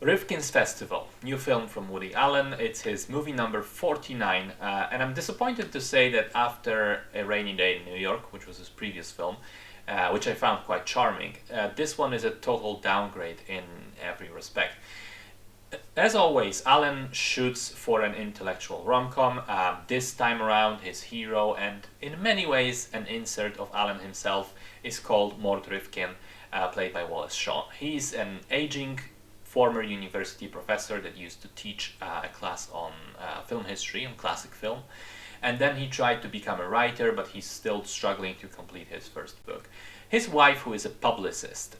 Rifkin's Festival, new film from Woody Allen. It's his movie number 49, and I'm disappointed to say that after A Rainy Day in New York, which was his previous film, which I found quite charming, this one is a total downgrade in every respect. As always, Allen shoots for an intellectual rom-com. This time around, his hero, and in many ways an insert of Allen himself, is called Mort Rifkin, played by Wallace Shawn. He's an aging former university professor that used to teach a class on film history, on classic film. And then he tried to become a writer, but he's still struggling to complete his first book. His wife, who is a publicist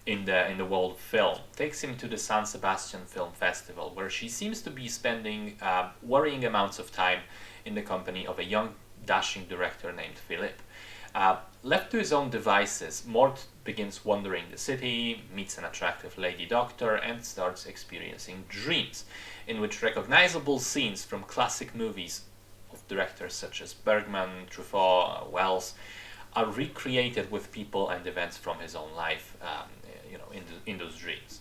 in the world of film, takes him to the San Sebastian Film Festival, where she seems to be spending worrying amounts of time in the company of a young, dashing director named Philip. Left to his own devices, Mort begins wandering the city, meets an attractive lady doctor, and starts experiencing dreams, in which recognizable scenes from classic movies of directors such as Bergman, Truffaut, Wells are recreated with people and events from his own life, in those dreams.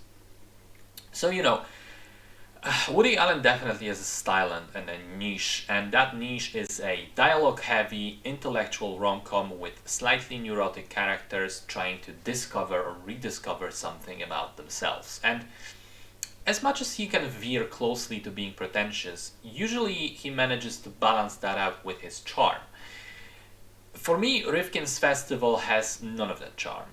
So, Woody Allen definitely has a style and a niche, and that niche is a dialogue-heavy, intellectual rom-com with slightly neurotic characters trying to discover or rediscover something about themselves. And as much as he can veer closely to being pretentious, usually he manages to balance that out with his charm. For me, Rifkin's Festival has none of that charm.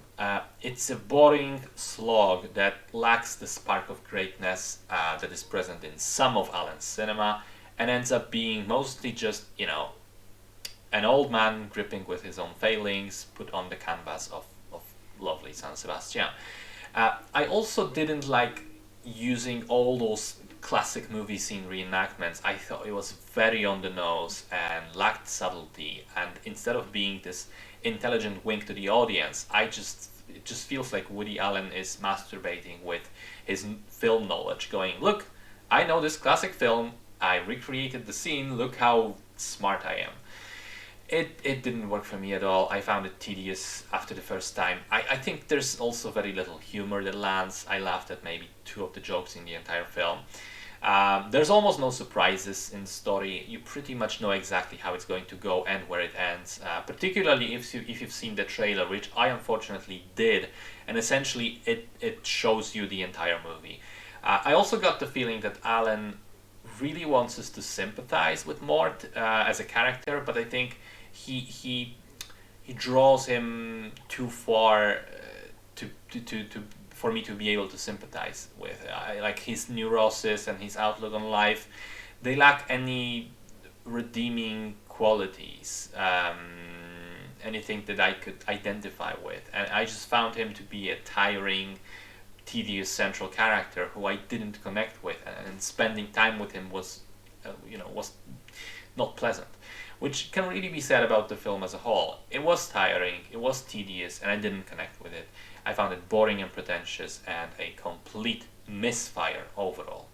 It's a boring slog that lacks the spark of greatness that is present in some of Allen's cinema, and ends up being mostly just, an old man gripping with his own failings put on the canvas of lovely San Sebastian. I also didn't like using all those classic movie scene reenactments. I thought it was very on the nose and lacked subtlety, and instead of being this intelligent wink to the audience, it just feels like Woody Allen is masturbating with his film knowledge, going, look, I know this classic film, I recreated the scene, look how smart I am. It didn't work for me at all. I found it tedious after the first time. I think there's also very little humor that lands. I laughed at maybe 2 of the jokes in the entire film. There's almost no surprises in the story. You pretty much know exactly how it's going to go and where it ends, particularly if you've seen the trailer, which I unfortunately did, and essentially it shows you the entire movie. I also got the feeling that Allen really wants us to sympathize with Mort as a character, but I think he draws him too far to for me to be able to sympathize with. Like his neurosis and his outlook on life, they lack any redeeming qualities, anything that I could identify with, and I just found him to be a tiring, tedious central character who I didn't connect with, and spending time with him was not pleasant, which can really be said about the film as a whole. It was tiring, it was tedious, and I didn't connect with it. I found it boring and pretentious, and a complete misfire overall.